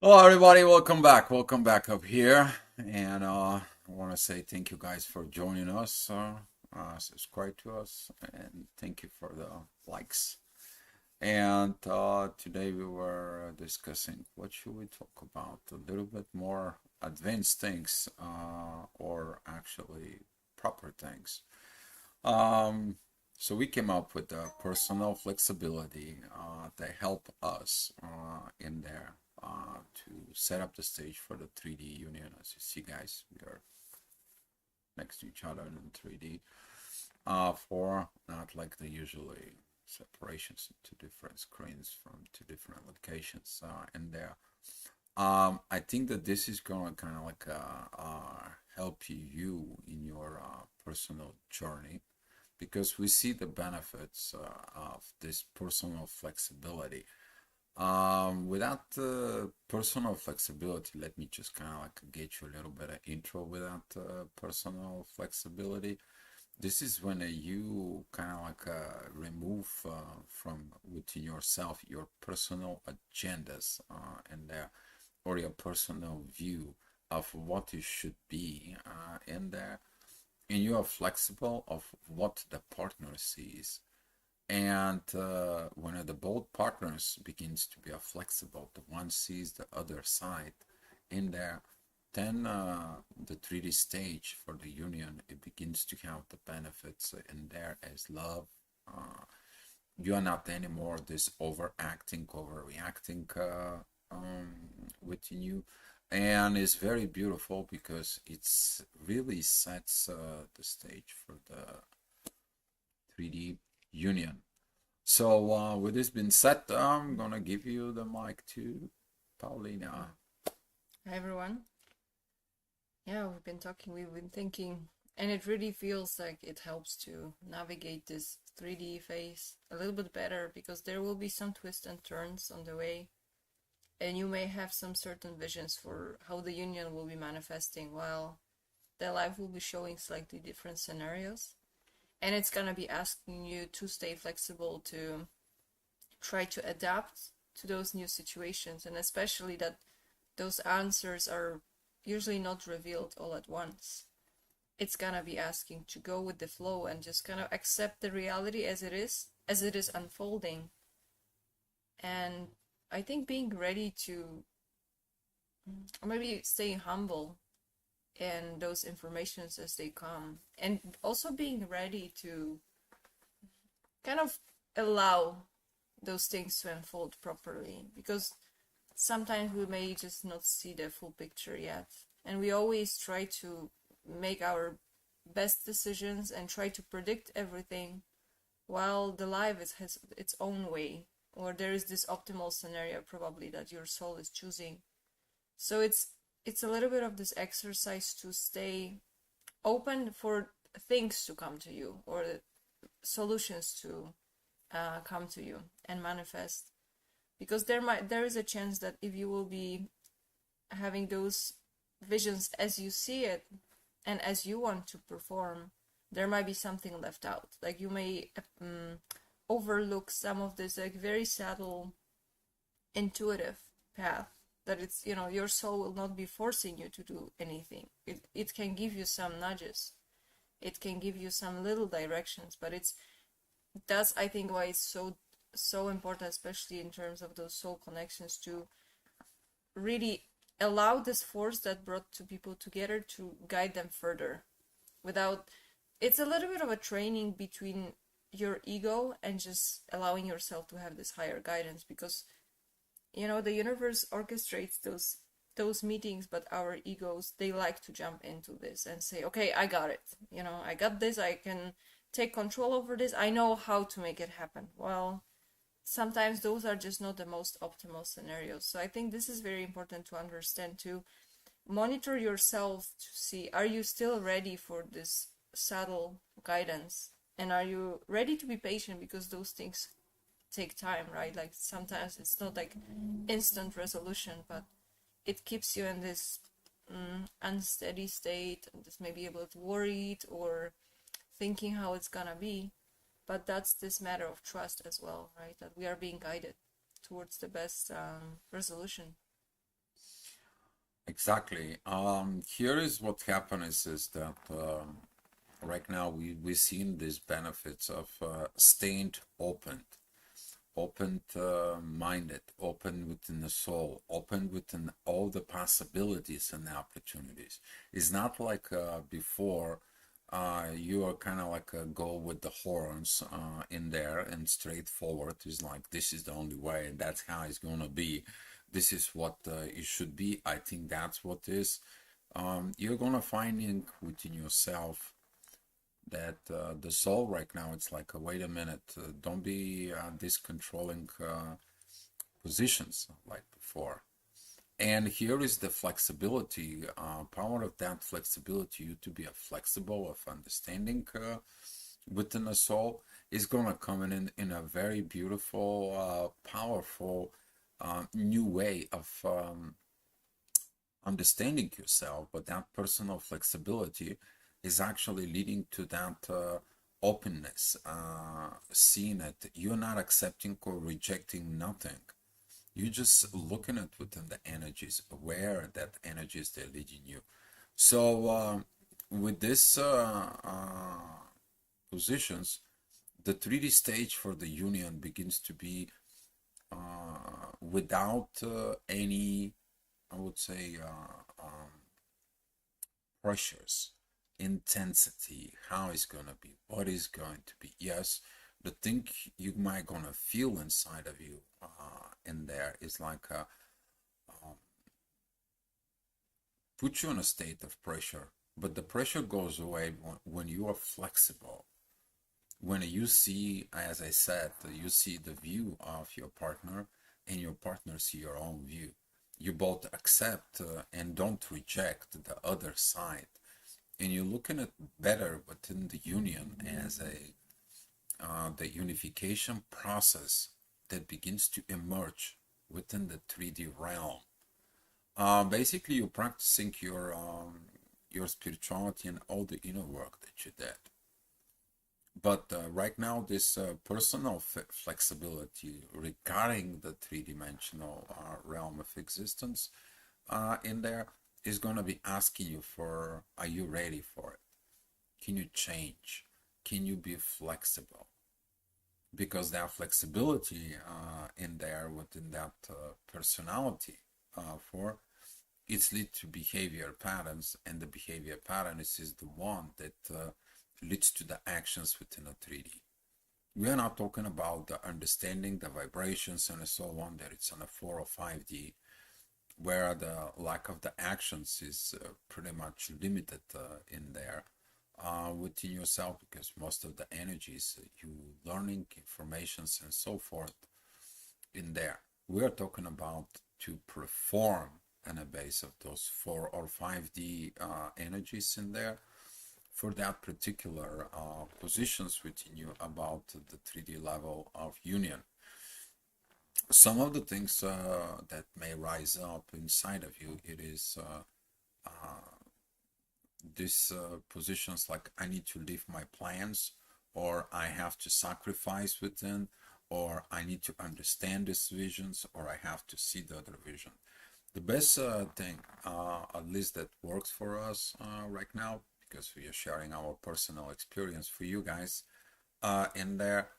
Hello, everybody. Welcome back up here. And I want to say thank you guys for joining us. Subscribe to us, and thank you for the likes. And today we were discussing what should we talk about? A little bit more advanced things, or actually proper things. Um, so we came up with the personal flexibility that help us in there to set up the stage for the 3D union. As you see, guys, we are next to each other in 3D for not like the usually separations into different screens from two different locations in there. I think that this is gonna kind of like help you in your personal journey because we see the benefits of this personal flexibility. Without the personal flexibility, let me just kind of like get you a little bit of intro without personal flexibility. This is when you kind of like remove from within yourself your personal agendas and or your personal view of what you should be in there, and you are flexible of what the partner sees. And when the both partners begins to be flexible, the one sees the other side in there, then the 3D stage for the union, it begins to have the benefits in there as love. Uh, you are not anymore this overacting, overreacting within you. And it's very beautiful because it's really sets the stage for the 3D union. So with this being said, I'm gonna give you the mic to Paulina. Hi everyone. Yeah, we've been thinking, and it really feels like it helps to navigate this 3D phase a little bit better because there will be some twists and turns on the way, and you may have some certain visions for how the union will be manifesting while the life will be showing slightly different scenarios. And it's gonna be asking you to stay flexible to try to adapt to those new situations, and especially that those answers are usually not revealed all at once. It's gonna be asking to go with the flow and just kind of accept the reality as it is unfolding. And I think being ready to, or maybe staying humble in those informations as they come, and also being ready to kind of allow those things to unfold properly, because sometimes we may just not see the full picture yet. And we always try to make our best decisions and try to predict everything, while the life has its own way, or there is this optimal scenario probably that your soul is choosing. So it's a little bit of this exercise to stay open for things to come to you, or solutions to come to you and manifest, because there is a chance that if you will be having those visions as you see it and as you want to perform, there might be something left out. Like you may overlook some of this like very subtle intuitive path that it's, your soul will not be forcing you to do anything. It can give you some nudges. It can give you some little directions, but that's I think why it's so important, especially in terms of those soul connections, to really allow this force that brought two people together to guide them further without. It's a little bit of a training between your ego and just allowing yourself to have this higher guidance, because the universe orchestrates those meetings, but our egos, they like to jump into this and say, okay, I got it, I got this, I can take control over this, I know how to make it happen. Well, sometimes those are just not the most optimal scenarios. So I think this is very important to understand, to monitor yourself to see, are you still ready for this subtle guidance, and are you ready to be patient, because those things take time, right? Like sometimes it's not like instant resolution, but it keeps you in this unsteady state, and just maybe a bit worried or thinking how it's gonna be. But that's this matter of trust as well, right? That we are being guided towards the best resolution. Exactly. Here is what happens is that right now we're seeing these benefits of staying open minded, open within the soul, open within all the possibilities and the opportunities. It's not like before. You are kind of like a go with the horns in there and straightforward. It's like this is the only way, and that's how it's gonna be. This is what it should be. I think that's what is. You're gonna finding within yourself that the soul right now it's like wait a minute, don't be this controlling positions like before. And here is the flexibility, power of that flexibility, you to be a flexible of understanding within the soul is gonna come in a very beautiful, powerful new way of understanding yourself, but that personal flexibility is actually leading to that openness, seeing it. You're not accepting or rejecting nothing. You're just looking at within the energies, aware that energies they're leading you. So with this positions, the 3D stage for the union begins to be without any, I would say, pressures, intensity, how it's gonna be, what is going to be. Yes, the thing you might gonna feel inside of you in there is like put you in a state of pressure, but the pressure goes away when you are flexible. When you see, as I said, you see the view of your partner and your partner see your own view. You both accept and don't reject the other side. And you're looking at better within the union as a the unification process that begins to emerge within the 3D realm. Basically, you're practicing your spirituality and all the inner work that you did. But right now, this personal flexibility regarding the three-dimensional realm of existence in there is going to be asking you for, are you ready for it? Can you change? Can you be flexible? Because that flexibility in there within that personality for it's lead to behavior patterns, and the behavior pattern is the one that leads to the actions within a 3D. We are not talking about the understanding, the vibrations, and so on, that it's on a 4 or 5D, where the lack of the actions is pretty much limited in there within yourself, because most of the energies you learning informations and so forth in there. We are talking about to perform on a base of those 4 or 5D energies in there for that particular positions within you about the 3D level of union. Some of the things that may rise up inside of you, it is these positions like I need to leave my plans, or I have to sacrifice within, or I need to understand these visions, or I have to see the other vision. The best thing, at least that works for us right now, because we are sharing our personal experience for you guys in there,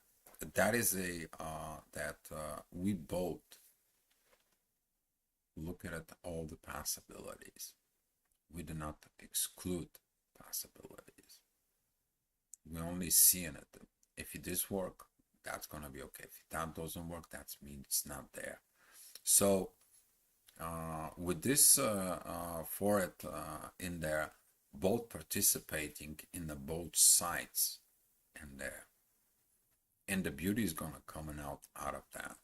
that is a that we both look at all the possibilities. We do not exclude possibilities. We only see in it. If it does work, that's gonna be okay. If that doesn't work, that means it's not there. So with this for it in there, both participating in the both sides in there, and the beauty is gonna coming out of that.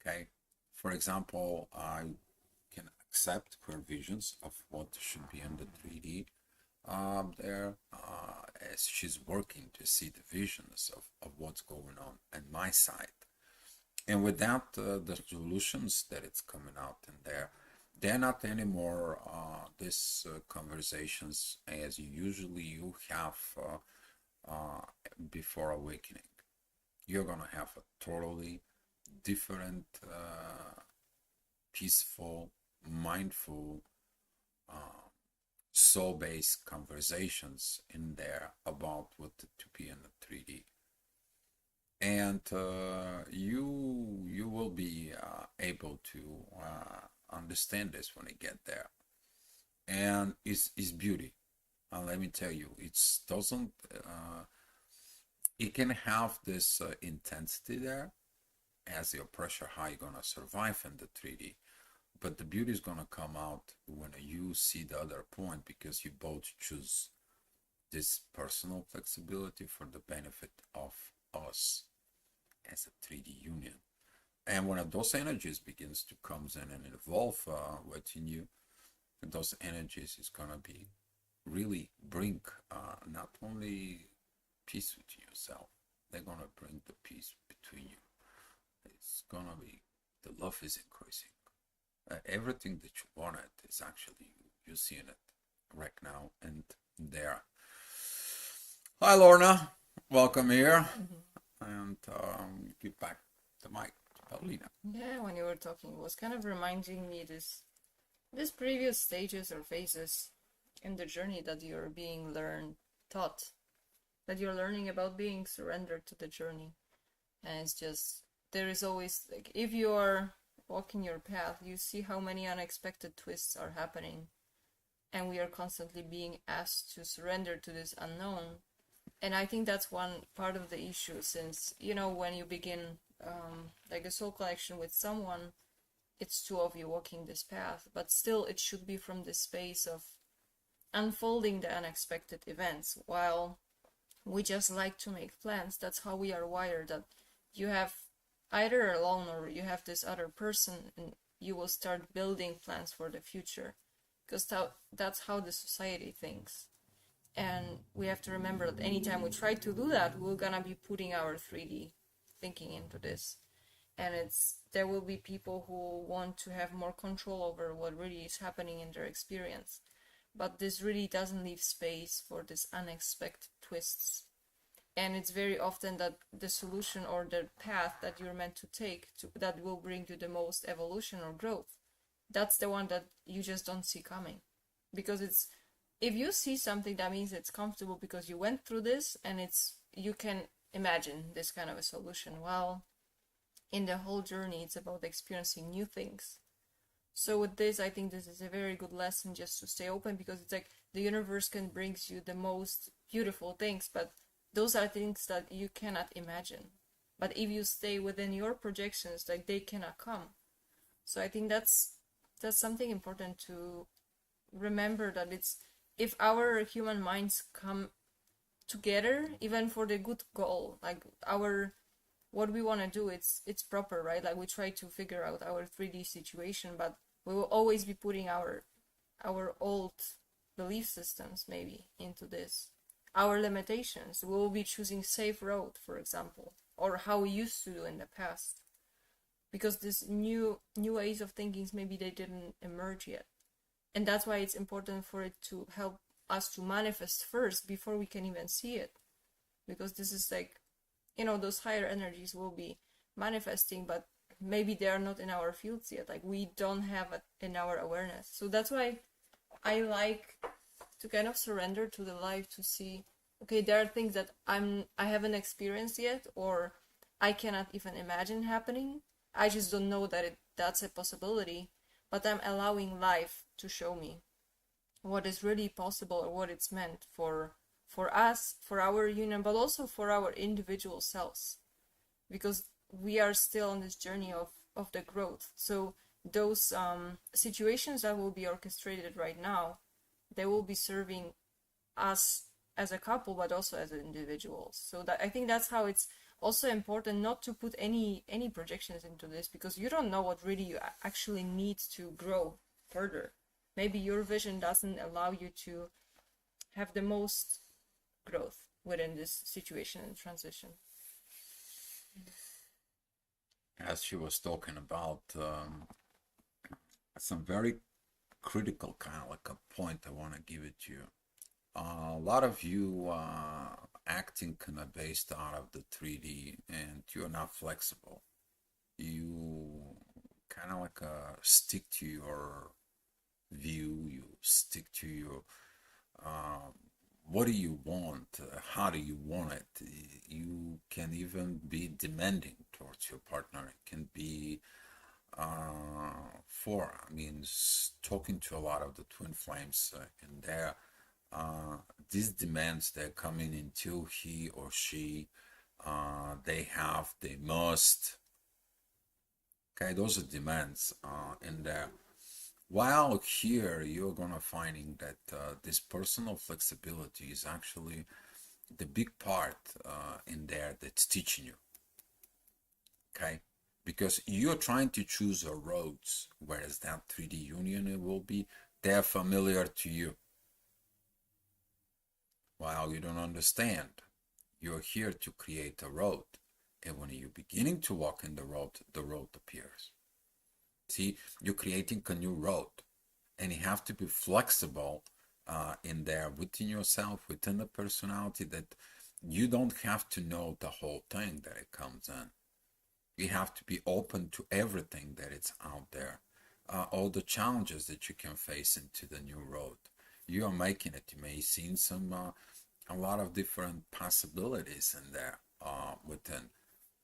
Okay, for example, I can accept her visions of what should be in the 3D there as she's working to see the visions of what's going on my side. And with that, the solutions that it's coming out in there, they're not anymore these conversations as usually you have before awakening. You're gonna have a totally different, peaceful, mindful, soul-based conversations in there about what to be in the 3D. And you will be able to understand this when you get there. And it's beauty. Let me tell you, it's doesn't it can have this intensity there as your pressure how you're gonna survive in the 3D, but the beauty is gonna come out when you see the other point, because you both choose this personal flexibility for the benefit of us as a 3D union. And when those energies begins to comes in and evolve within you, those energies is gonna be really bring not only peace with yourself, they're gonna bring the peace between you. It's gonna be, the love is increasing. Everything that you wanted is actually you're seeing it right now and there. Hi Lorna, welcome here, and give back the mic to Paulina. Yeah, when you were talking, it was kind of reminding me this previous stages or phases in the journey that you're being taught, that you're learning about being surrendered to the journey. And it's just, there is always, like, if you are walking your path, you see how many unexpected twists are happening. And we are constantly being asked to surrender to this unknown. And I think that's one part of the issue, since, when you begin like a soul connection with someone, it's two of you walking this path, but still it should be from the space of unfolding the unexpected events. While we just like to make plans, that's how we are wired, that you have either alone or you have this other person, and you will start building plans for the future, because that's how the society thinks. And we have to remember that anytime we try to do that, we're gonna be putting our 3D thinking into this. And there will be people who want to have more control over what really is happening in their experience. But this really doesn't leave space for these unexpected twists. And it's very often that the solution or the path that you're meant to take that will bring you the most evolution or growth, that's the one that you just don't see coming. Because if you see something, that means it's comfortable because you went through this, and you can imagine this kind of a solution. Well, in the whole journey, it's about experiencing new things. So with this, I think this is a very good lesson, just to stay open, because it's like the universe can bring you the most beautiful things, but those are things that you cannot imagine. But if you stay within your projections, like, they cannot come. So I think that's something important to remember, that if our human minds come together, even for the good goal, like what we want to do, it's proper, right? Like, we try to figure out our 3D situation, but we will always be putting our old belief systems maybe into this, our limitations. We will be choosing safe road, for example, or how we used to do in the past, because this new ways of thinking, maybe they didn't emerge yet. And that's why it's important for it to help us to manifest first before we can even see it, because this is like, those higher energies will be manifesting, but maybe they are not in our fields yet. Like, we don't have it in our awareness. So that's why I like to kind of surrender to the life, to see, okay, there are things that I haven't experienced yet, or I cannot even imagine happening. I just don't know that that's a possibility, but I'm allowing life to show me what is really possible, or what it's meant for us, for our union, but also for our individual selves, because we are still on this journey of the growth. So those situations that will be orchestrated right now, they will be serving us as a couple, but also as individuals. So that, I think that's how it's also important not to put any projections into this, because you don't know what really you actually need to grow further. Maybe your vision doesn't allow you to have the most growth within this situation and transition. As she was talking about some very critical kind of like a point, I want to give it to you. A lot of you acting kind of based out of the 3D, and you're not flexible. You kind of like stick to your view, you stick to your um, what do you want, how do you want it. You can even be demanding towards your partner. It can be I mean, talking to a lot of the twin flames in there. These demands they're coming into he or she, they have, they must. Okay, those are demands in there. While here, you're gonna finding that this personal flexibility is actually the big part in there that's teaching you. Okay, because you're trying to choose a roads, whereas that 3D union it will be they're familiar to you. While you don't understand, you're here to create a road, and when you're beginning to walk in the road appears. See, you're creating a new road, and you have to be flexible in there within yourself, within the personality, that you don't have to know the whole thing that it comes in. You have to be open to everything that is out there, all the challenges that you can face into the new road. You are making it. You may see some a lot of different possibilities in there within.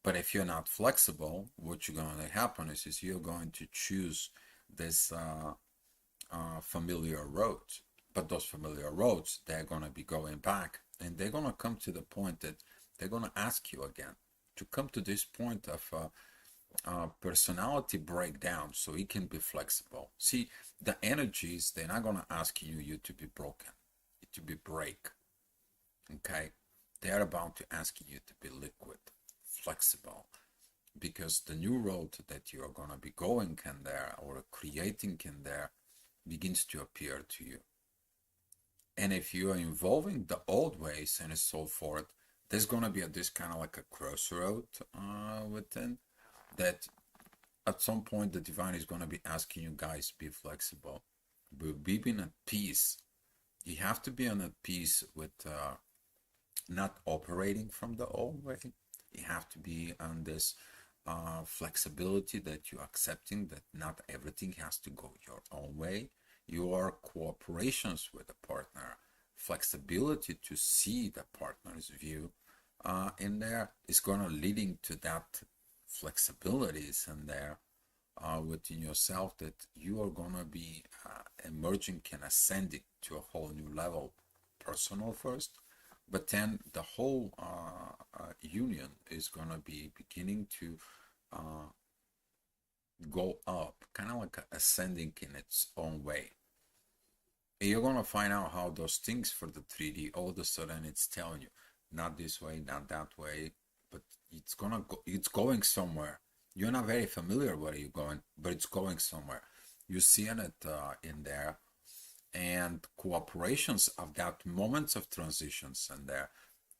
But if you're not flexible, what's going to happen is you're going to choose this familiar roads. But those familiar roads, they're going to be going back, and they're going to come to the point that they're going to ask you again to come to this point of personality breakdown so it can be flexible. See, the energies, they're not going to ask you to be broken, to be break. Okay? They're about to ask you to be liquid, flexible, because the new road that you are going to be going in there or creating in there begins to appear to you. And if you are involving the old ways and so forth, there's going to be this kind of like a crossroad within that at some point the divine is going to be asking you guys be flexible, but being at peace. You have to be at peace with not operating from the old way. You have to be on this flexibility that you're accepting that not everything has to go your own way. Your cooperations with the partner, flexibility to see the partner's view in there is going to leading to that flexibilities in there within yourself that you are going to be emerging and ascending to a whole new level, personal first, but then the whole union is going to be beginning to go up, kind of like ascending in its own way. And you're going to find out how those things for the 3D, all of a sudden it's telling you, not this way, not that way, but it's gonna go, it's going somewhere. You're not very familiar where you're going, but it's going somewhere. You're seeing it in there, and cooperations of that moments of transitions and there,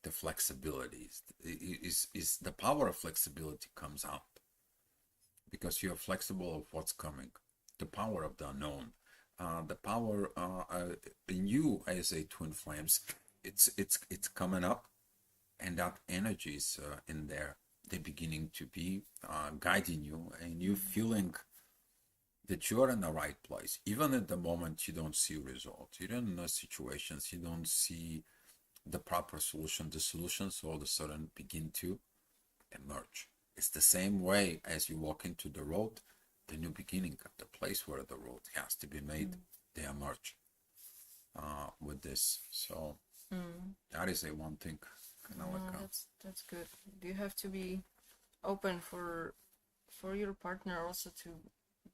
the flexibility is the power of flexibility comes out because you're flexible of what's coming, the power of the unknown, the power in you as a twin flames. It's coming up, and that energy is in there. They're beginning to be guiding you, and you feeling that you're in the right place. Even at the moment you don't see results, you don't know situations, you don't see the proper solution. The solutions all of a sudden begin to emerge. It's the same way as you walk into the road, the new beginning of the place where the road has to be made, they emerge with this. So that is a one thing. That's good. You have to be open for your partner also to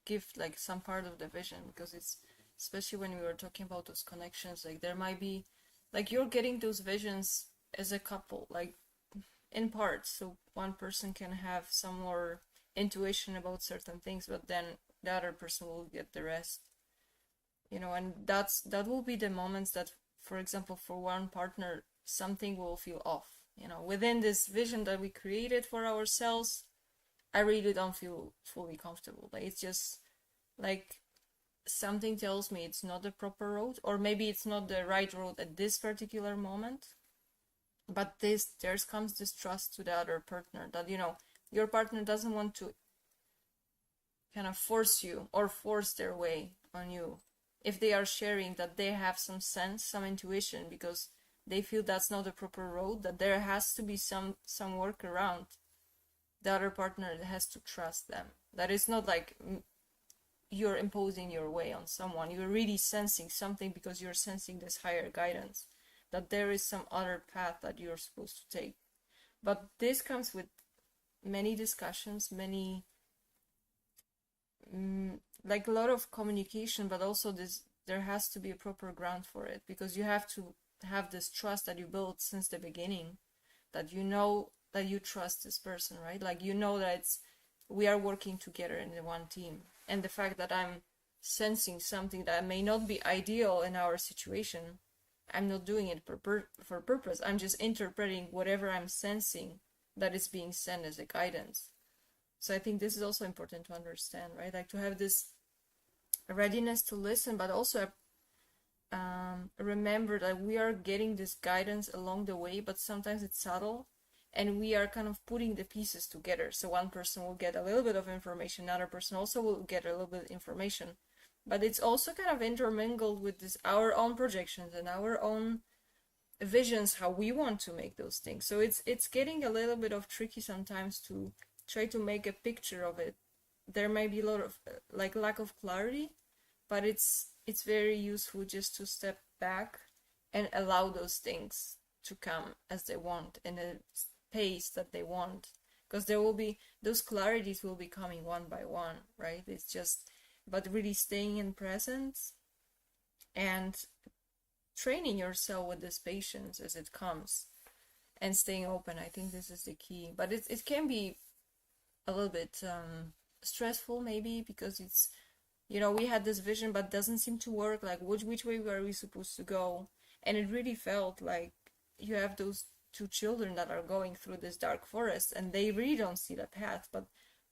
give like some part of the vision, because it's especially when we were talking about those connections, like there might be like you're getting those visions as a couple, like in parts, so one person can have some more intuition about certain things, but then the other person will get the rest, and that will be the moments that, for example, for one partner something will feel off, within this vision that we created for ourselves. I really don't feel fully comfortable. Like it's just like something tells me it's not the proper road, or maybe it's not the right road at this particular moment. But there comes this trust to the other partner that your partner doesn't want to kind of force you or force their way on you. If they are sharing that they have some sense, some intuition, because they feel that's not the proper road, that there has to be some work around, the other partner has to trust them. That it's not like you're imposing your way on someone. You're really sensing something because you're sensing this higher guidance, that there is some other path that you're supposed to take. But this comes with many discussions, many like a lot of communication, but also there has to be a proper ground for it, because you have to have this trust that you built since the beginning, that you know that you trust this person, right? Like, you know that we are working together in the one team. And the fact that I'm sensing something that may not be ideal in our situation, I'm not doing it for purpose. I'm just interpreting whatever I'm sensing that is being sent as a guidance. So I think this is also important to understand, right? Like, to have this readiness to listen, but also remember that we are getting this guidance along the way, but sometimes it's subtle, and we are kind of putting the pieces together. So one person will get a little bit of information, another person also will get a little bit of information, but it's also kind of intermingled with our own projections and our own visions, how we want to make those things. So it's getting a little bit of tricky sometimes to try to make a picture of it. There might be a lot of like lack of clarity, but it's very useful just to step back and allow those things to come as they want, in a pace that they want, because there will be those clarities will be coming one by one, right? It's just, but really staying in presence and training yourself with this patience as it comes, and staying open. I think this is the key. But it can be a little bit stressful maybe, because it's, we had this vision but doesn't seem to work. Like, which way were we supposed to go? And it really felt like you have those two children that are going through this dark forest, and they really don't see the path, but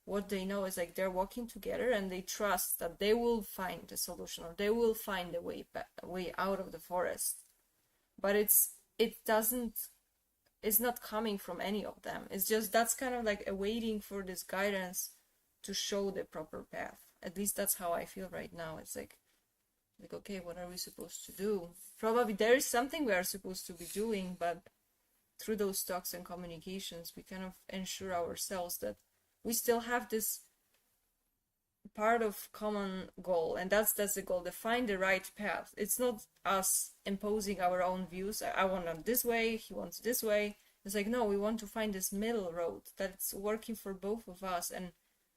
what they know is like they're walking together, and they trust that they will find a solution, or they will find a way out of the forest. But it's not coming from any of them. It's just, that's kind of like awaiting for this guidance to show the proper path. At least that's how I feel right now. It's like, okay, what are we supposed to do? Probably there is something we are supposed to be doing, but through those talks and communications, we kind of ensure ourselves that we still have this part of common goal, and that's the goal, to find the right path. It's not us imposing our own views. I want it this way, he wants this way. It's like, no, we want to find this middle road that's working for both of us. And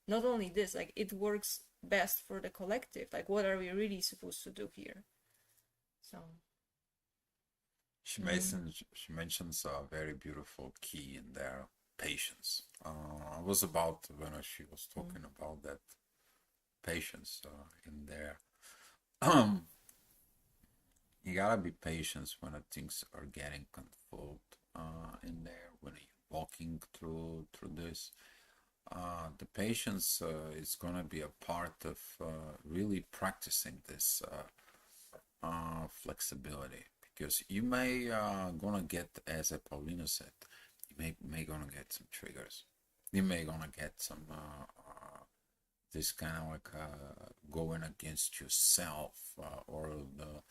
not only this, like, it works best for the collective. Like, what are we really supposed to do here? So She mentions a very beautiful key in there, patience. I was about, when she was talking about that patience in there. You gotta be patient when things are getting controlled in there, when you're walking through this. The patience is gonna be a part of really practicing this flexibility, because you may gonna get, as Paulina said, you may gonna get some triggers. You may gonna get some this kind of like going against yourself, or the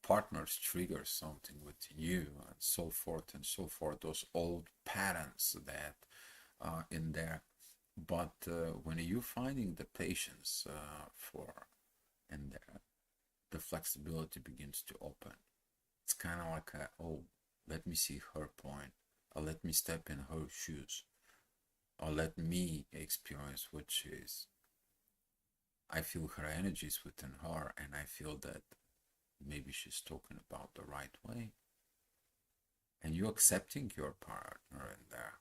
partners trigger something within you, and so forth and so forth. Those old patterns that in there. But when you're finding the patience for in there, the flexibility begins to open. It's kind of like oh, let me see her point, or let me step in her shoes, or let me experience what she is. I feel her energies within her, and I feel that maybe she's talking about the right way. And you're accepting your partner in there.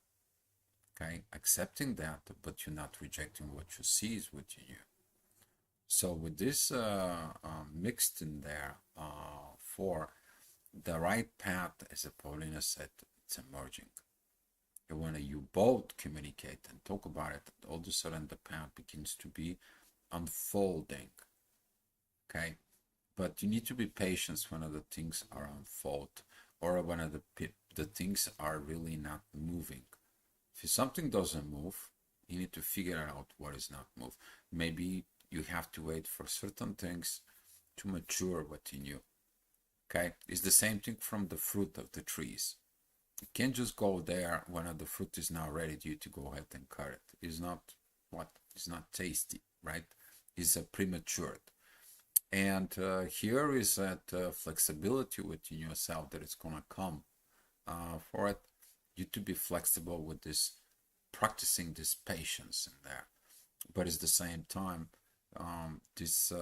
Okay, accepting that, but you're not rejecting what you see is within you. So with this mixed in there for the right path, as Paulina said, it's emerging. And when you both communicate and talk about it, all of a sudden the path begins to be unfolding. Okay, but you need to be patient when the things are unfold, or when the things are really not moving. If something doesn't move, You need to figure out what is not moved. Maybe you have to wait for certain things to mature within you. Okay, it's the same thing from the fruit of the trees. You can't just go there when the fruit is now ready to you to go ahead and cut it. It's not what? It's not tasty, right? It's prematured. And here is that flexibility within yourself that is gonna come for it. You to be flexible with this, practicing this patience in there. But at the same time, this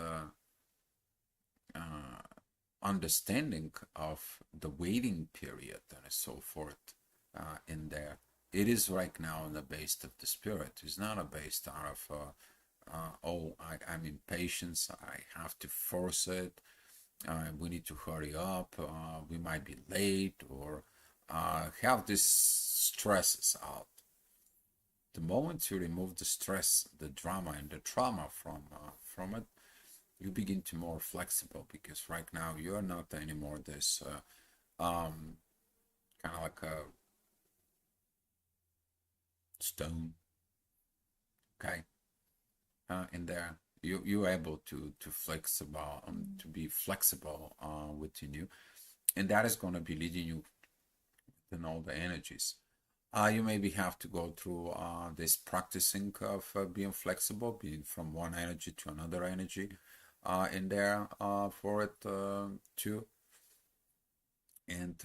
understanding of the waiting period and so forth in there. It is right now in the base of the spirit. It's not a based out of I'm impatient. I have to force it. We need to hurry up. We might be late, or have these stresses out. The moment you remove the stress, the drama, and the trauma from it, you begin to more flexible, because right now you're not anymore this kind of like a stone, okay, in there. You're able to flexible, to be flexible within you, and that is going to be leading you in all the energies. You maybe have to go through this practicing of being flexible, being from one energy to another energy in there for it too. And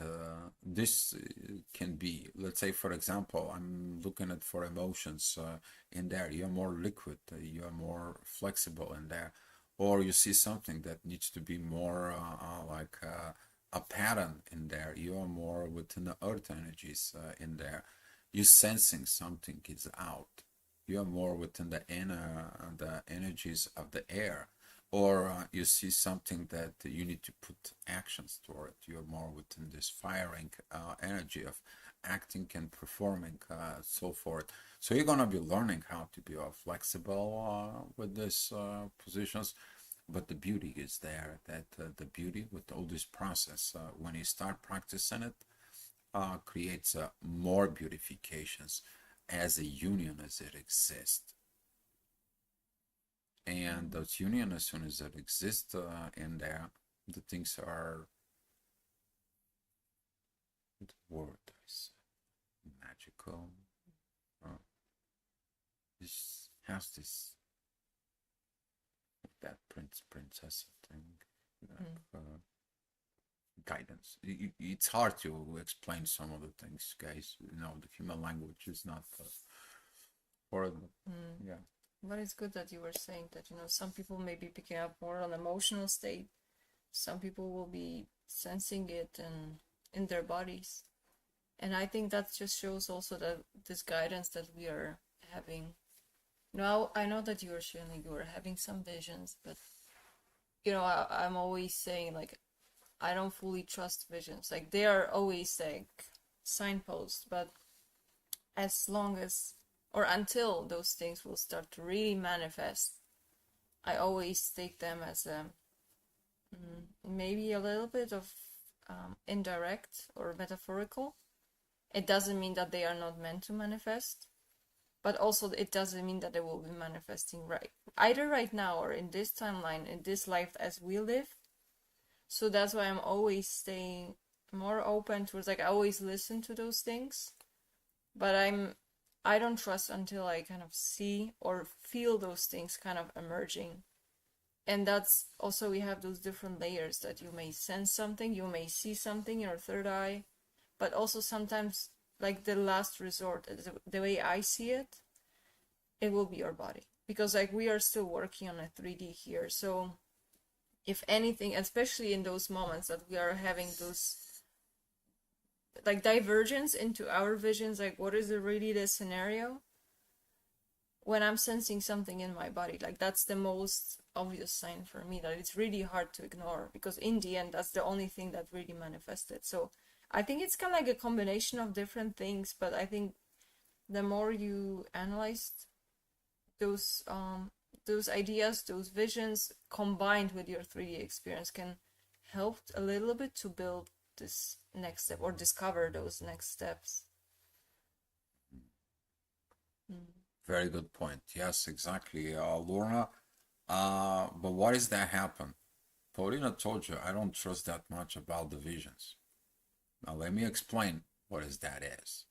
this can be, let's say, for example, I'm looking at for emotions in there. You're more liquid, you're more flexible in there. Or you see something that needs to be more like a pattern in there. You're more within the earth energies in there. You're sensing something is out. You're more within the energies of the air. Or you see something that you need to put actions toward. You're more within this firing energy of acting and performing, so forth. So you're gonna be learning how to be flexible with these positions. But the beauty is there, that the beauty with all this process, when you start practicing it, creates more beautifications as a union as it exists. And those union, as soon as it exists in there, the things are, the word is magical. This has this, that princess thing, guidance. It's hard to explain some of the things, guys. The human language is not horrible. Yeah. But it's good that you were saying that, some people may be picking up more on emotional state. Some people will be sensing it and in their bodies. And I think that just shows also that this guidance that we are having. Now, I know that you were sharing, like, you were having some visions, but, I'm always saying, like, I don't fully trust visions. Like, they are always, like, signposts, but as long as, or until those things will start to really manifest, I always take them as maybe a little bit of indirect or metaphorical. It doesn't mean that they are not meant to manifest, but also it doesn't mean that they will be manifesting either right now or in this timeline, in this life as we live. So that's why I'm always staying more open towards, like, I always listen to those things, but I don't trust until I kind of see or feel those things kind of emerging. And that's also, we have those different layers that you may sense something, you may see something in your third eye, but also sometimes, like, the last resort, the way I see it, it will be your body. Because, like, we are still working on a 3D here. So if anything, especially in those moments that we are having those, like, divergence into our visions, like, what is really the scenario? When I'm sensing something in my body, like, that's the most obvious sign for me that it's really hard to ignore, because in the end, that's the only thing that really manifested. So I think it's kind of like a combination of different things, but I think the more you analyze those ideas, those visions, combined with your 3D experience, can help a little bit to build this next step or discover those next steps. Very good point. Yes, exactly, Lorna. But why does that happen? Paulina told you I don't trust that much about the visions. Now let me explain what is that is,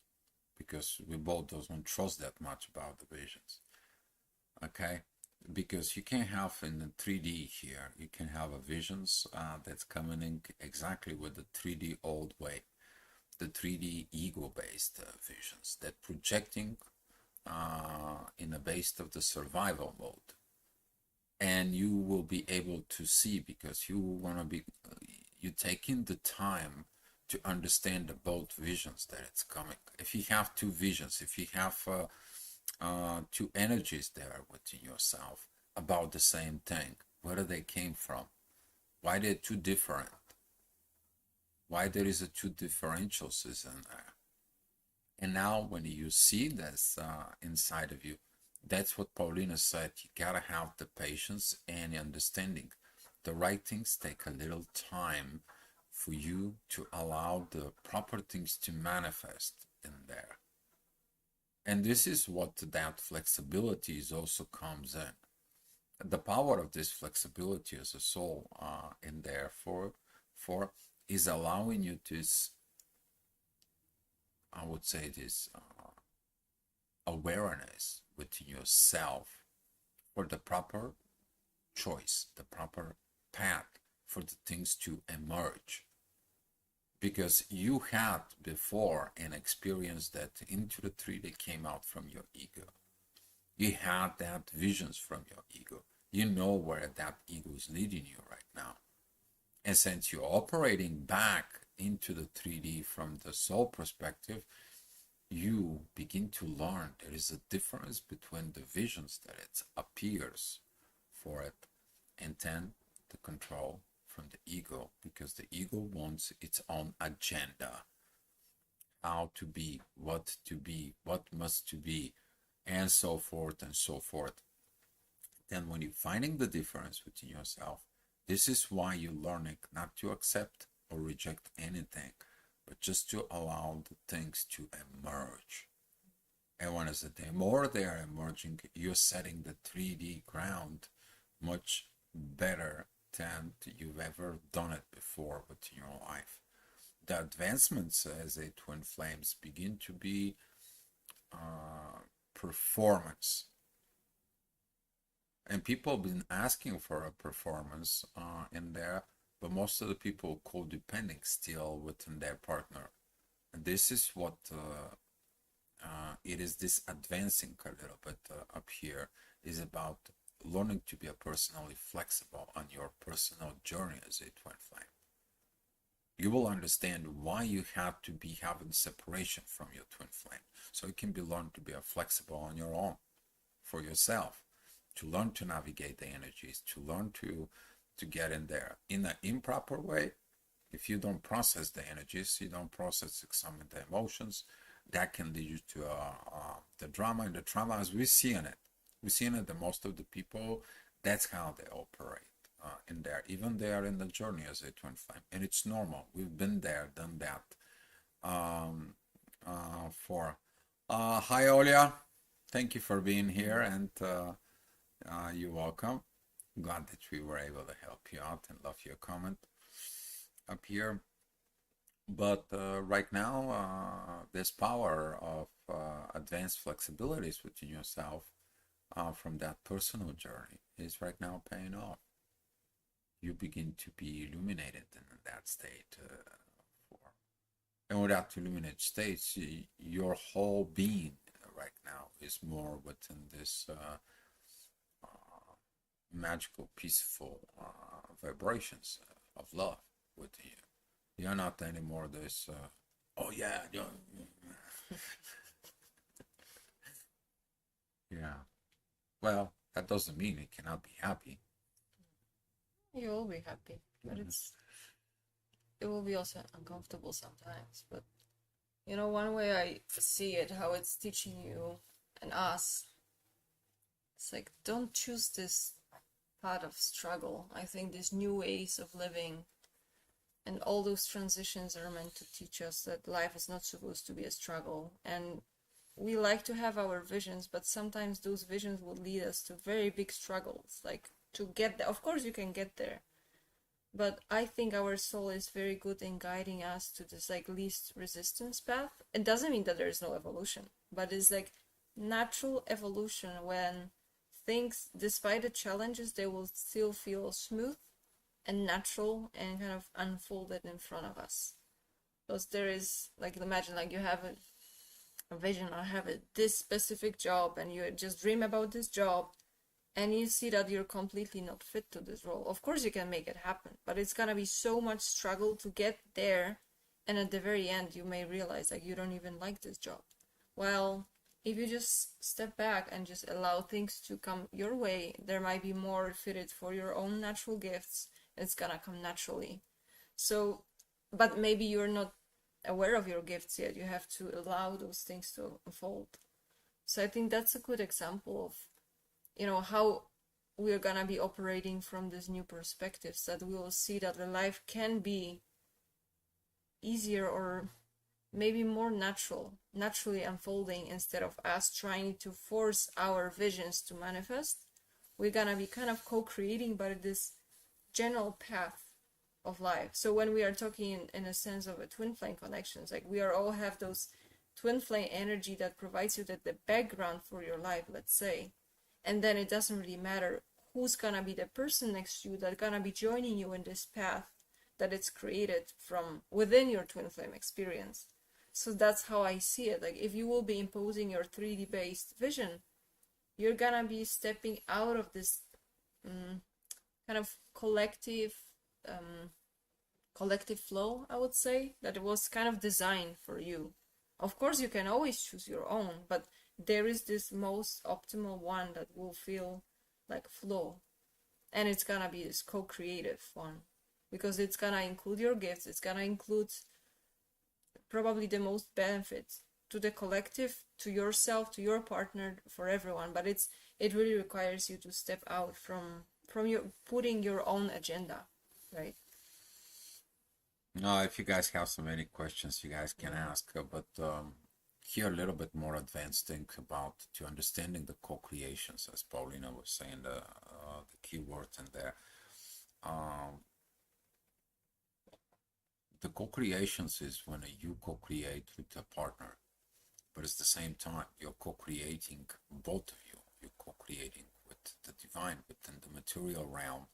because we both don't trust that much about the visions. Okay, because you can have in the 3D here, you can have a visions that's coming in exactly with the 3D old way, the 3D ego-based visions that projecting in the base of the survival mode, and you will be able to see because you want to be you taking the time to understand the both visions that it's coming. If you have two visions, if you have two energies there within yourself about the same thing, where they came from, why they're two different, why there is a two differentials is in there. And now when you see this inside of you, that's what Paulina said. You gotta have the patience and understanding. The right things take a little time for you to allow the proper things to manifest in there. And this is what that flexibility is also comes in. The power of this flexibility as a soul in there for is allowing you this, I would say this awareness within yourself for the proper choice, the proper path for the things to emerge. Because you had before an experience that into the 3D came out from your ego. You had that visions from your ego. You know where that ego is leading you right now. And since you're operating back into the 3D from the soul perspective, you begin to learn there is a difference between the visions that it appears for it and then the control from the ego, because the ego wants its own agenda, how to be, what must to be, and so forth and so forth. Then when you're finding the difference within yourself, this is why you're learning not to accept or reject anything, but just to allow the things to emerge. And when is the more they are emerging, you're setting the 3D ground much better than you've ever done it before within your life. The advancements as a twin flames begin to be performance. And people have been asking for a performance in there, but most of the people codepending still within their partner. And this is what it is, this advancing a little bit up here is about learning to be a personally flexible on your personal journey as a twin flame. You will understand why you have to be having separation from your twin flame, so you can be learned to be a flexible on your own for yourself, to learn to navigate the energies, to learn to get in there in an improper way. If you don't process the energies, you don't process some of the emotions, that can lead you to the drama. And the trauma, as we see in it, that most of the people, that's how they operate in there. Even they are in the journey as a twin flame, and it's normal. We've been there, done that. For hi Olia, thank you for being here, and you're welcome. Glad that we were able to help you out and love your comment up here. But right now, this power of advanced flexibilities within yourself from that personal journey is right now paying off. You begin to be illuminated in that state. And without illuminated states, your whole being right now is more within this magical, peaceful vibrations of love within you. You're not anymore this, oh yeah, yeah. Well, that doesn't mean you cannot be happy. You will be happy, but it will be also uncomfortable sometimes. But you know, one way I see it, how it's teaching you and us, it's like, don't choose this path of struggle. I think these new ways of living and all those transitions are meant to teach us that life is not supposed to be a struggle. And we like to have our visions, but sometimes those visions will lead us to very big struggles, like to get there. Of course, you can get there, but I think our soul is very good in guiding us to this like least resistance path. It doesn't mean that there's no evolution, but it's like natural evolution when things, despite the challenges, they will still feel smooth and natural and kind of unfolded in front of us. Because there is, like, imagine like you have a vision or have this specific job and you just dream about this job and you see that you're completely not fit to this role. Of course you can make it happen, but it's gonna be so much struggle to get there, and at the very end you may realize like you don't even like this job. Well, if you just step back and just allow things to come your way, there might be more fitted for your own natural gifts. It's gonna come naturally. So, but maybe you're not aware of your gifts yet. You have to allow those things to unfold. So I think that's a good example of, how we're gonna be operating from this new perspectives, that we will see that the life can be easier or maybe more naturally unfolding, instead of us trying to force our visions to manifest. We're gonna be kind of co-creating by this general path of life. So when we are talking in a sense of a twin flame connections, like we are all have those twin flame energy that provides you the background for your life, let's say. And then it doesn't really matter who's gonna be the person next to you that's gonna be joining you in this path that it's created from within your twin flame experience. So that's how I see it. Like if you will be imposing your 3D based vision, you're gonna be stepping out of this kind of collective flow, I would say, that it was kind of designed for you. Of course, you can always choose your own, but there is this most optimal one that will feel like flow. And it's gonna be this co-creative one, because it's gonna include your gifts, it's gonna include probably the most benefits to the collective, to yourself, to your partner, for everyone. But it really requires you to step out from your putting your own agenda, right? No, if you guys have so many questions, you guys can ask, but here a little bit more advanced thing about to understanding the co-creations, as Paulina was saying, the key words in there. Um, the co-creations is when you co-create with a partner, but it's the same time you're co-creating, both of you. You're co-creating with the divine, within the material realm,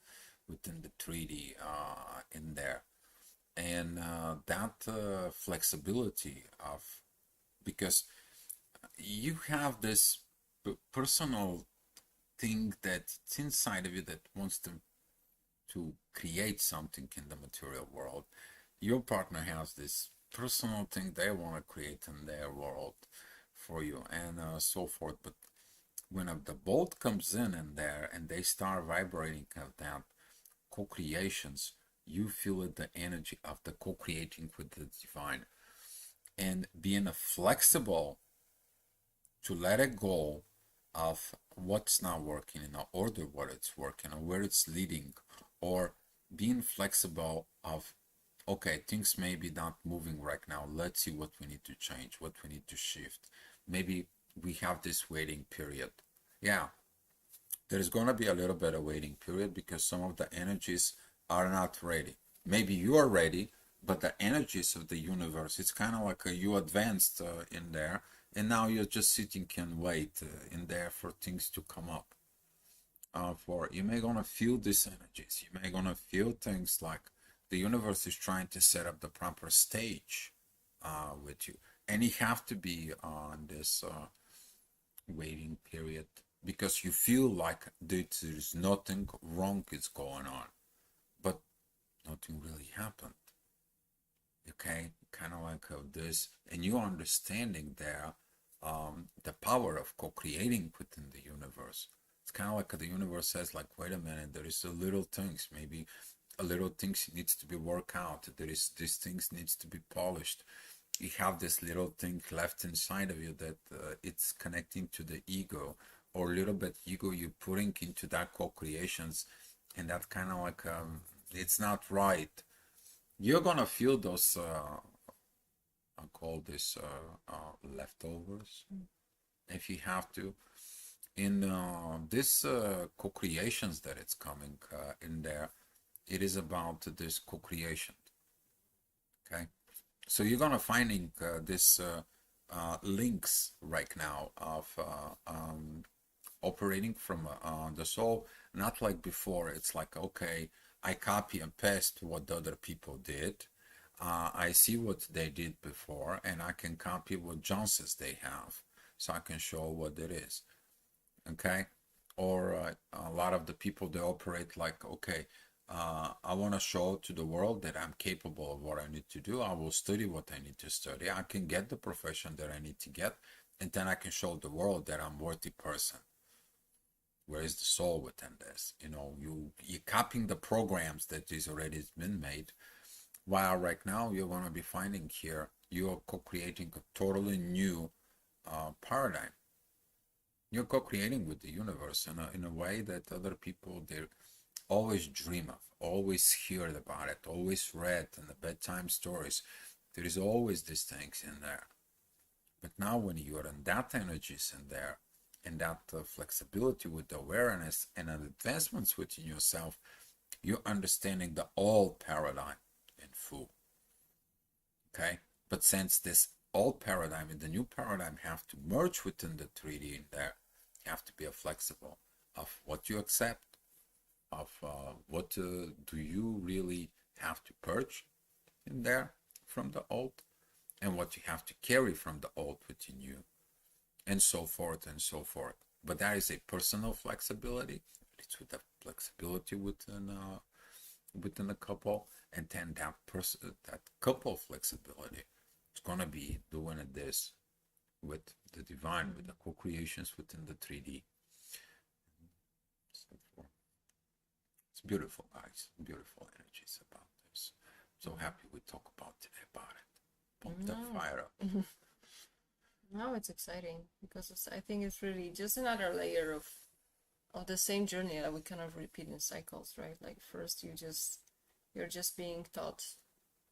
within the 3D in there. And that flexibility of, because you have this personal thing that's inside of you that wants to create something in the material world. Your partner has this personal thing they want to create in their world for you, and so forth. But when the bolt comes in there and they start vibrating of that co-creations, you feel it, the energy of the co-creating with the divine, and being flexible to let it go of what's not working in order what it's working or where it's leading, or being flexible of, okay, things may be not moving right now, let's see what we need to change, what we need to shift. Maybe we have this waiting period. Yeah, there's going to be a little bit of waiting period because some of the energies are not ready. Maybe you are ready, but the energies of the universe, it's kind of like you advanced in there, and now you're just sitting and wait in there for things to come up. For you may gonna feel these energies, you may gonna feel things like the universe is trying to set up the proper stage with you, and you have to be on this waiting period because you feel like there's nothing wrong is going on, but nothing really happened. Okay, kind of like this, and you understanding there the power of co-creating within the universe. It's kind of like the universe says, like, wait a minute, there is a little things, maybe a little things needs to be worked out. There is these things needs to be polished. You have this little thing left inside of you that it's connecting to the ego, or a little bit ego you're putting into that co-creations, and that kind of like it's not right. You're gonna feel those I call this leftovers. If you have to, in this co-creations that it's coming in there, it is about this co-creation. Okay, so you're gonna finding this links right now of operating from the soul, not like before. It's like, okay, I copy and paste what the other people did. I see what they did before, and I can copy what Johnsons they have, so I can show what it is. Okay, or a lot of the people they operate like, okay, I want to show to the world that I'm capable of what I need to do. I will study what I need to study. I can get the profession that I need to get, and then I can show the world that I'm a worthy person. Where is the soul within this? You're copying the programs that is already been made. While right now you're going to be finding here you're co-creating a totally new paradigm. You're co-creating with the universe in a way that other people they always dream of, always heard about it, always read in the bedtime stories. There is always these things in there. But now when you're in that energies in there, and that flexibility with the awareness and advancements within yourself, you're understanding the old paradigm in full. Okay? But since this old paradigm and the new paradigm have to merge within the 3D in there, you have to be flexible of what you accept, of what do you really have to purge in there from the old, and what you have to carry from the old within you, and so forth and so forth. But that is a personal flexibility. It's with the flexibility within a couple, and then that couple flexibility, it's gonna be doing this with the divine, with the co-creations within the 3D. So forth. It's beautiful, guys. Beautiful energies about this. So happy we talk about today about it. Pump the fire up. Now it's exciting because I think it's really just another layer of the same journey that we kind of repeat in cycles, right? Like first you're just being taught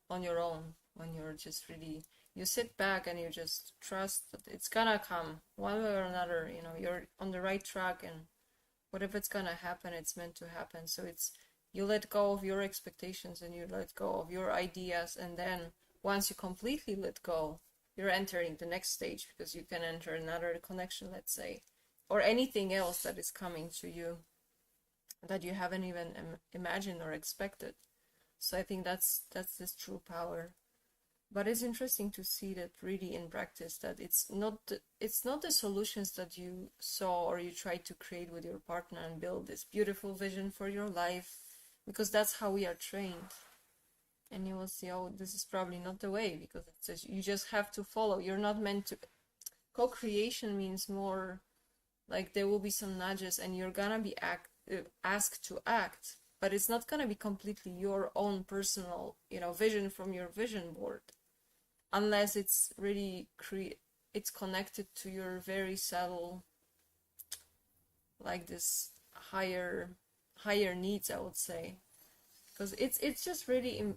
on your own when you're just really, you sit back and you just trust that it's gonna come one way or another. You're on the right track, and whatever it's gonna happen, it's meant to happen. So you let go of your expectations and you let go of your ideas, and then once you completely let go, you're entering the next stage, because you can enter another connection, let's say, or anything else that is coming to you that you haven't even imagined or expected. So I think that's this true power. But it's interesting to see that really in practice, that it's not the solutions that you saw or you tried to create with your partner and build this beautiful vision for your life, because that's how we are trained. And you will see, oh, this is probably not the way, because it says you just have to follow. You're not meant to. Co-creation means more like there will be some nudges and you're gonna be asked to act, but it's not gonna be completely your own personal, vision from your vision board, unless it's really it's connected to your very subtle, like this higher needs, I would say, because it's just really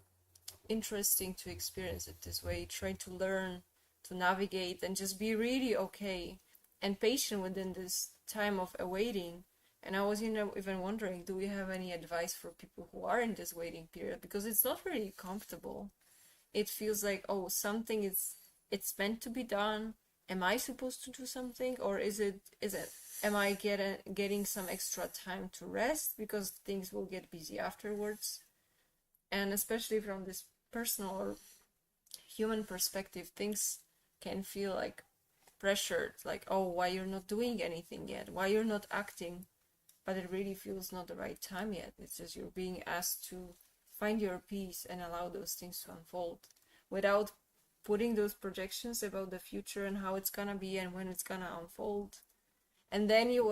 interesting to experience it this way, try to learn to navigate and just be really okay and patient within this time of awaiting. And I was even wondering, do we have any advice for people who are in this waiting period, because it's not really comfortable. It feels like, oh, something it's meant to be done. Am I supposed to do something, or is it am I getting some extra time to rest because things will get busy afterwards? And especially from this personal or human perspective, things can feel like pressured, like, oh, why you're not doing anything yet, why you're not acting. But it really feels not the right time yet. It's just you're being asked to find your peace and allow those things to unfold without putting those projections about the future and how it's gonna be and when it's gonna unfold. And then you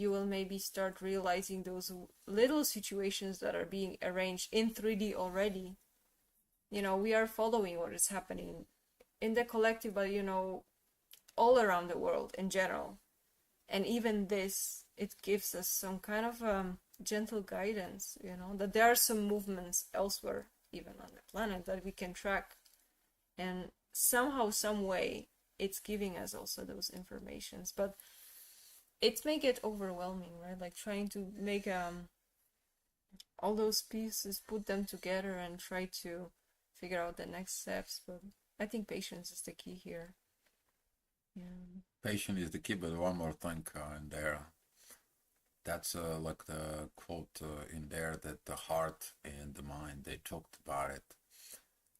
will maybe start realizing those little situations that are being arranged in 3D already. We are following what is happening in the collective, but all around the world in general. And even this, it gives us some kind of gentle guidance, that there are some movements elsewhere, even on the planet, that we can track. And somehow, some way, it's giving us also those informations. But it may get overwhelming, right? Like trying to make all those pieces, put them together, and try to figure out the next steps. But I think patience is the key here. Yeah. Patience is the key, but one more thing in there. That's like the quote in there that the heart and the mind, they talked about it.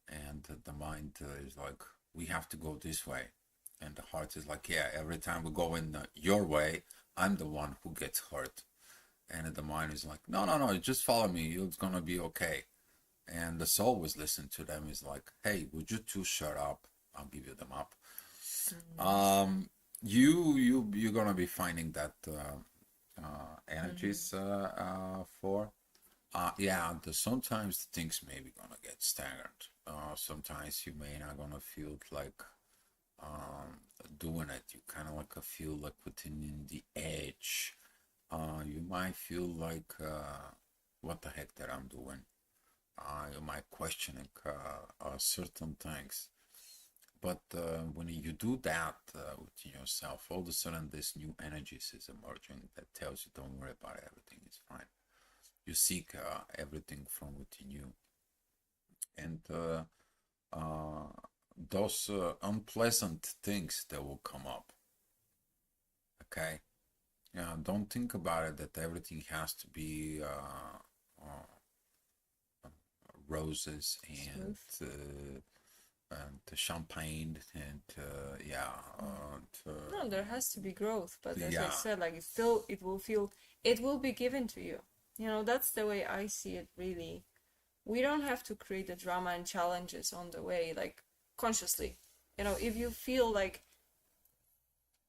And the mind is like, we have to go this way. And the heart is like, yeah, every time we go in your way, I'm the one who gets hurt. And the mind is like, no, no, no, just follow me. It's going to be okay. And the soul was listening to them is like, hey, would you two shut up? I'll give you the map. You're gonna be finding that energies for yeah. Sometimes things may be gonna get staggered. Sometimes you may not gonna feel like doing it. You kind of like feel like within the edge. You might feel like what the heck that I'm doing. You might questioning certain things. But when you do that within yourself, all of a sudden this new energies is emerging that tells you don't worry about it, everything is fine. You seek everything from within you. And those unpleasant things that will come up, okay? Don't think about it that everything has to be roses and the champagne and yeah No, there has to be growth, but as I yeah. said, like it will feel, it will be given to you. You know, that's the way I see it, really. We don't have to create the drama and challenges on the way, like consciously. You know, if you feel like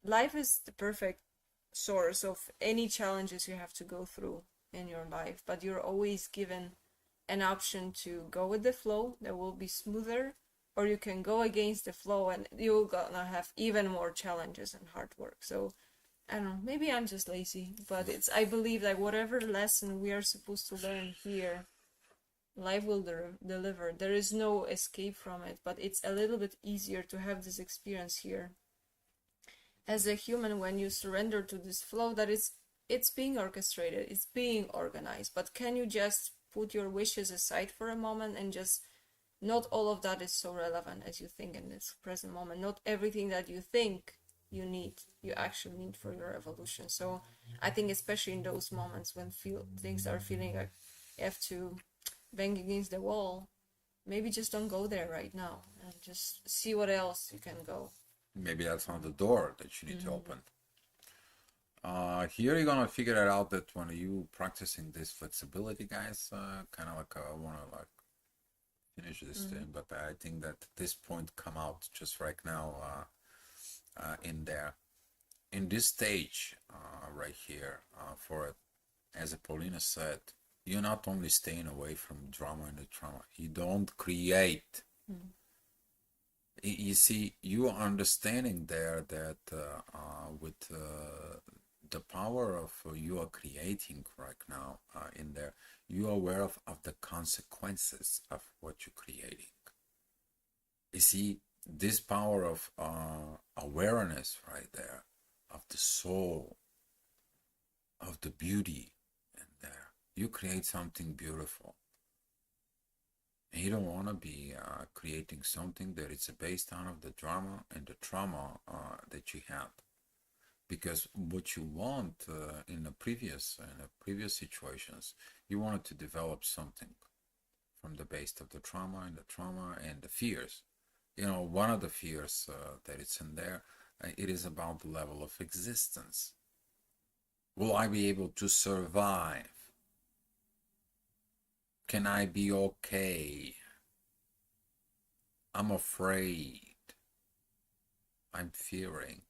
life is the perfect source of any challenges you have to go through in your life, but you're always given an option to go with the flow that will be smoother, or you can go against the flow and you're gonna have even more challenges and hard work. So I don't know, maybe I'm just lazy, but it's, I believe like whatever lesson we are supposed to learn here, life will deliver. There is no escape from it, but it's a little bit easier to have this experience here as a human when you surrender to this flow that it's being orchestrated, it's being organized. But can you just put your wishes aside for a moment and just, not all of that is so relevant as you think in this present moment. Not everything that you think you need, you actually need for your evolution. So I think especially in those moments when things are feeling like you have to bang against the wall, maybe just don't go there right now and just see what else you can go. Maybe that's not the door that you need to open. Here you're gonna figure it out that when you practicing this flexibility, guys, kind of like I want to like finish this thing, but I think that this point come out just right now in there, in this stage right here for it. As Paulina said, you're not only staying away from drama and the trauma, you don't create. You see, you are understanding there that with the power of you are creating right now in there, you are aware of the consequences of what you're creating. You see, this power of awareness right there, of the soul, of the beauty in there, you create something beautiful. And you don't want to be creating something that is based on of the drama and the trauma that you had. Because what you want in the previous situations, you wanted to develop something from the base of the trauma and the fears. You know, one of the fears that it's in there, it is about the level of existence. Will I be able to survive? Can I be okay? I'm afraid. I'm fearing.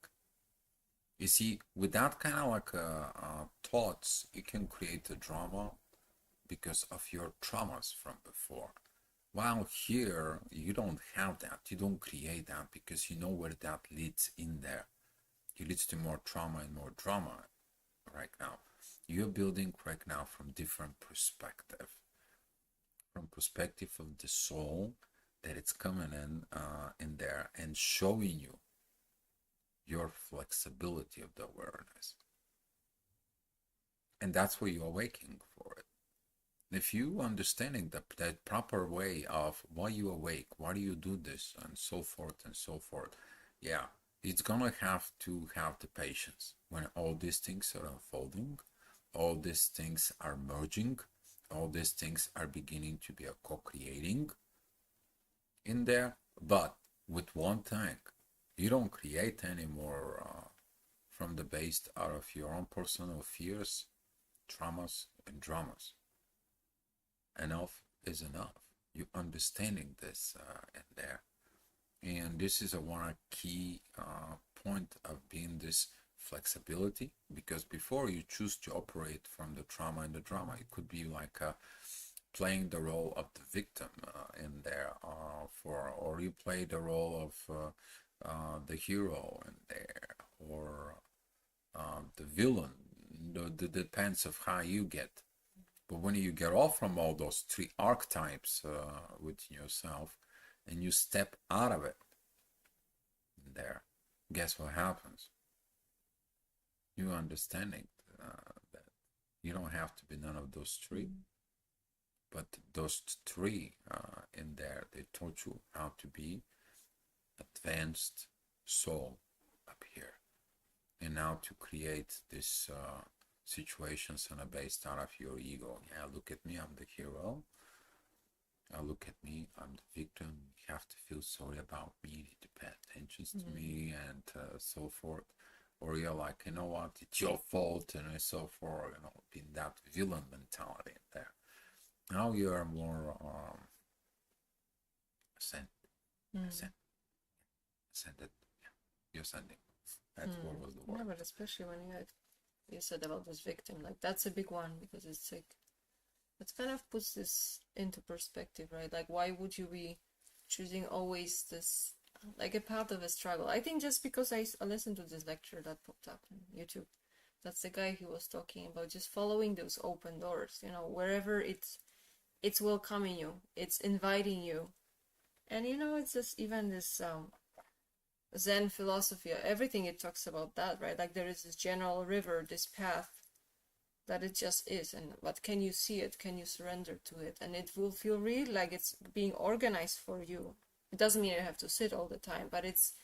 You see, with that kind of like thoughts, you can create a drama because of your traumas from before. While here, you don't have that. You don't create that because you know where that leads in there. It leads to more trauma and more drama right now. You're building right now from different perspective. From perspective of the soul, that it's coming in there and showing you your flexibility of the awareness. And that's what you're awakening for it. If you understanding that proper way of why you awake, why do you do this, and so forth, yeah, it's gonna have to have the patience when all these things are unfolding, all these things are merging, all these things are beginning to be a co-creating in there, but with one thing, you don't create anymore from the base out of your own personal fears, traumas, and dramas. Enough is enough. You understanding this in there, and this is a one key point of being this flexibility, because before you choose to operate from the trauma and the drama, it could be like playing the role of the victim in there or you play the role of the hero in there, or the villain. It depends of how you get. But when you get off from all those three archetypes within yourself and you step out of it there, guess what happens? You understanding that you don't have to be none of those three, but those three in there, they taught you how to be advanced soul up here, and now to create this situations on a based out of your ego. Yeah, look at me, I'm the hero. Look at me, I'm the victim. You have to feel sorry about me, you need to pay attention to me, and so forth. Or you're like, you know what, it's your fault, and so forth, in that villain mentality there. Now you are more ascended. Ascended. Yeah, you're ascending. That's what was the word. Yeah, but especially when you said about this victim, like that's a big one, because it's like it kind of puts this into perspective, right? Like, why would you be choosing always this, like, a path of a struggle? I think just because I listened to this lecture that popped up on YouTube, that's the guy who was talking about just following those open doors, wherever it's welcoming you, it's inviting you. And it's just even this Zen philosophy, everything it talks about that, right? Like, there is this general river, this path, that it just is, but can you see it? Can you surrender to it? And it will feel really like it's being organized for you. It doesn't mean you have to sit all the time, but it's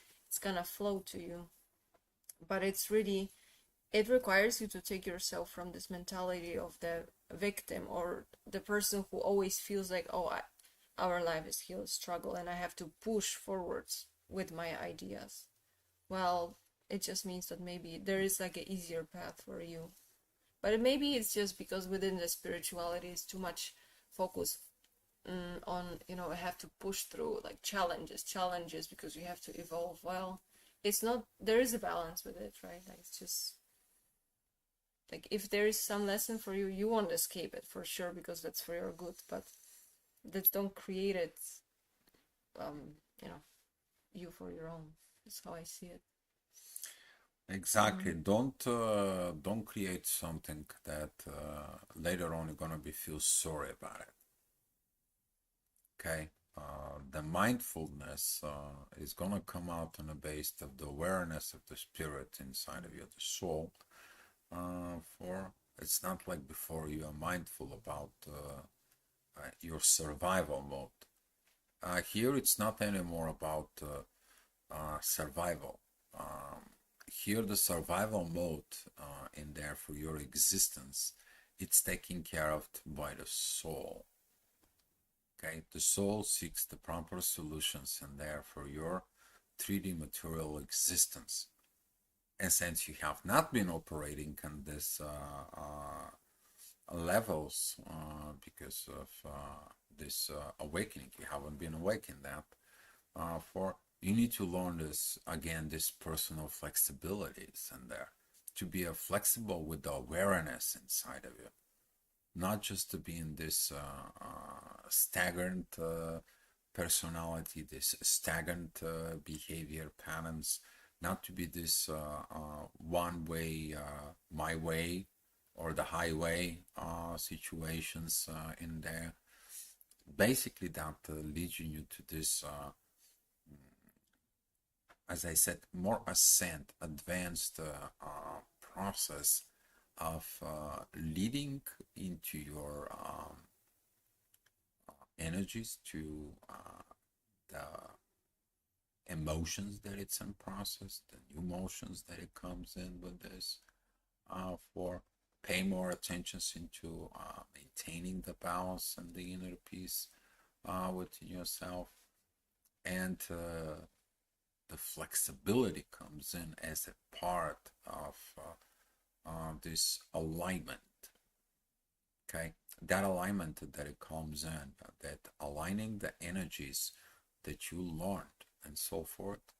gonna flow to you. But it's really, it requires you to take yourself from this mentality of the victim, or the person who always feels like, our life is here, struggle, and I have to push forwards with my ideas. Well, it just means that maybe there is like an easier path for you. But maybe it's just because within the spirituality is too much focus on, I have to push through like challenges because you have to evolve. Well, it's not, there is a balance with it, right? Like, it's just like, if there is some lesson for you, you won't escape it for sure, because that's for your good, but that don't create it, you for your own. That's how I see it. Exactly. Don't create something that later on you're gonna feel sorry about it. Okay. The mindfulness is gonna come out on the base of the awareness of the spirit inside of you, the soul. For it's not like before you are mindful about your survival mode. Here it's not anymore about survival. Here the survival mode in there for your existence, it's taken care of by the soul. Okay, the soul seeks the proper solutions in there for your 3D material existence. And since you have not been operating on this levels because of this awakening, you haven't been awakened that for you need to learn this again, this personal flexibilities in there, to be flexible with the awareness inside of you, not just to be in this stagnant personality, this stagnant behavior patterns, not to be this one way, my way, or the highway situations in there. basically that leads you to this, as I said, more advanced process of leading into your energies, to the emotions that it's in process, the new emotions that it comes in with this, for pay more attention into maintaining the balance and the inner peace within yourself, and the flexibility comes in as a part of this alignment. Okay, that alignment that it comes in, that aligning the energies that you learned and so forth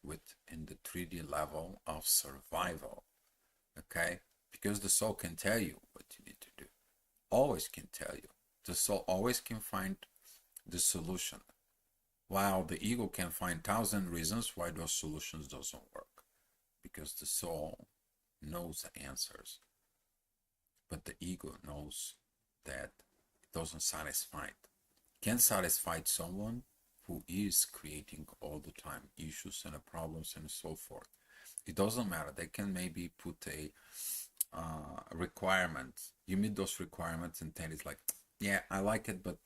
within the 3D level of survival. Okay, because the soul can tell you what you need to do, always can tell you. The soul always can find the solution, while the ego can find 1,000 reasons why those solutions doesn't work, because the soul knows the answers, but the ego knows that it doesn't satisfy it. Can satisfy someone who is creating all the time issues and problems and so forth. It doesn't matter. They can maybe put a requirement. You meet those requirements and then it's like, yeah, I like it, but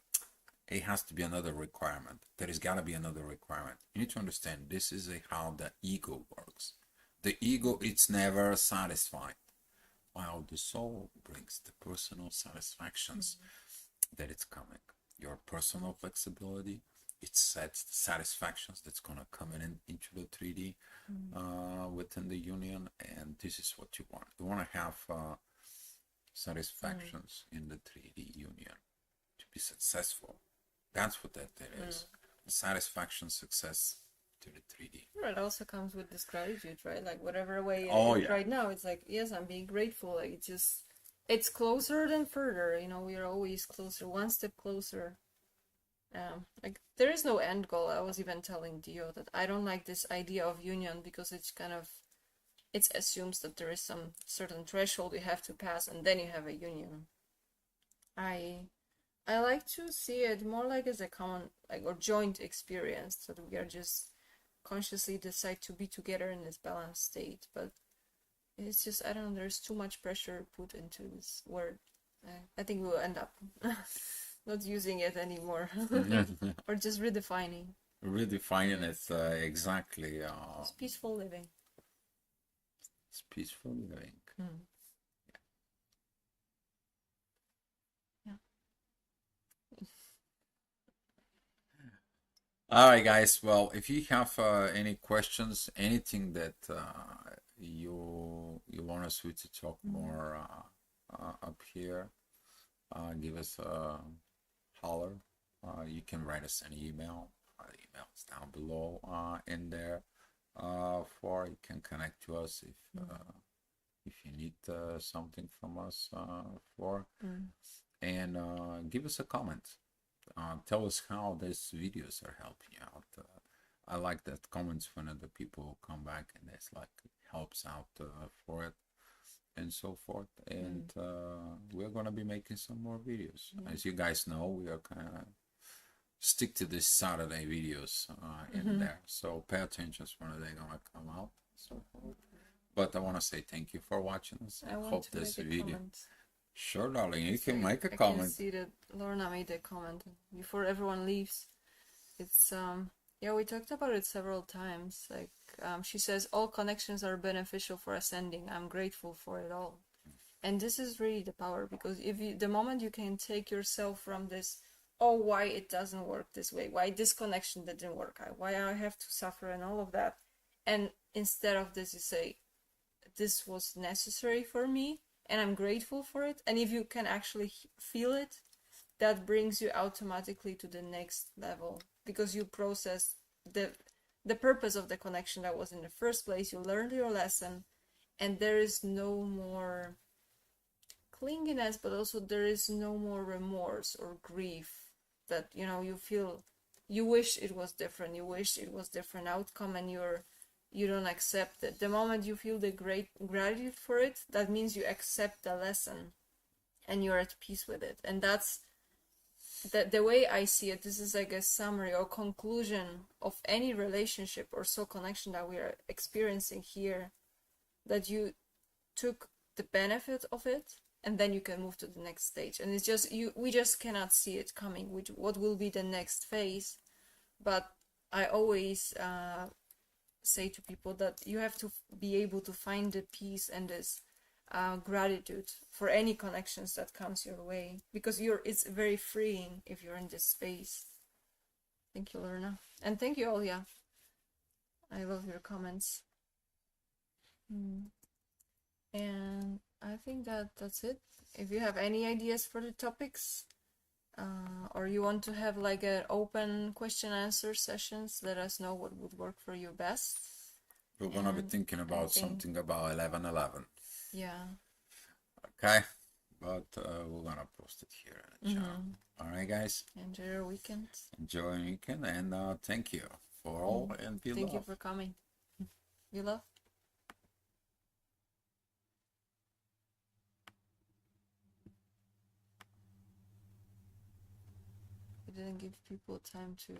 it has to be another requirement. There has got to be another requirement. You need to understand this is how the ego works. The ego, it's never satisfied, while the soul brings the personal satisfactions that it's coming. Your personal flexibility, it sets the satisfactions that's going to come into the 3D within the union, and this is what you want. You want to have satisfactions in the 3D union to be successful. That's what that is. Satisfaction, success to the 3D. It also comes with this gratitude, right? Like whatever way it is right now, it's like, yes, I'm being grateful. Like it's closer than further. You know, we are always closer, one step closer. Like there is no end goal. I was even telling Dio that I don't like this idea of union, because it's kind of, it assumes that there is some certain threshold you have to pass and then you have a union. I like to see it more like as a common, like, or joint experience, so that we are just consciously decide to be together in this balanced state. But it's just, I don't know, there's too much pressure put into this word. I think we'll end up not using it anymore, or just redefining. Redefining it, exactly. It's peaceful living. It's peaceful living. All right, guys. Well, if you have any questions, anything that you want us to talk more up here, give us a holler. You can write us an email. The email is down below in there. For you can connect to us if you need something from us and give us a comment. Tell us how these videos are helping you out. I like that comments when other people come back and it's like it helps out for it and so forth. And we're gonna be making some more videos. As you guys know, we are kind of stick to this Saturday videos in there. So pay attention when they're gonna come out. So, but I want to say thank you for watching us. I hope this video. Sure, darling. You can make a comment. I can see that Lorna made a comment before everyone leaves. It's yeah, we talked about it several times. Like she says, all connections are beneficial for ascending. I'm grateful for it all. And this is really the power, because if you, the moment you can take yourself from this, oh, why it doesn't work this way, why this connection didn't work, why I have to suffer and all of that, and instead of this, you say, this was necessary for me and I'm grateful for it. And if you can actually feel it, that brings you automatically to the next level, because you process the purpose of the connection that was in the first place. You learned your lesson, and there is no more clinginess, but also there is no more remorse or grief that, you know, you feel, you wish it was different, you wish it was different outcome, and you don't accept it. The moment you feel the great gratitude for it, that means you accept the lesson and you're at peace with it. And that's the way I see it, this is like a summary or conclusion of any relationship or soul connection that we are experiencing here, that you took the benefit of it and then you can move to the next stage. And it's just we just cannot see it coming, which what will be the next phase. But I always say to people that you have to be able to find the peace and this gratitude for any connections that comes your way, because it's very freeing if you're in this space. Thank you, Lorna, and thank you, Olya. I love your comments. And I think that's it. If you have any ideas for the topics, or you want to have like an open question answer sessions, let us know what would work for you best. We're gonna be thinking about something about 11/11. Yeah. Okay, but we're gonna post it here in the channel. All right, guys. Enjoy your weekend. Enjoy your weekend, and thank you for all, and be Thank you love. for coming. Be love. We didn't give people time to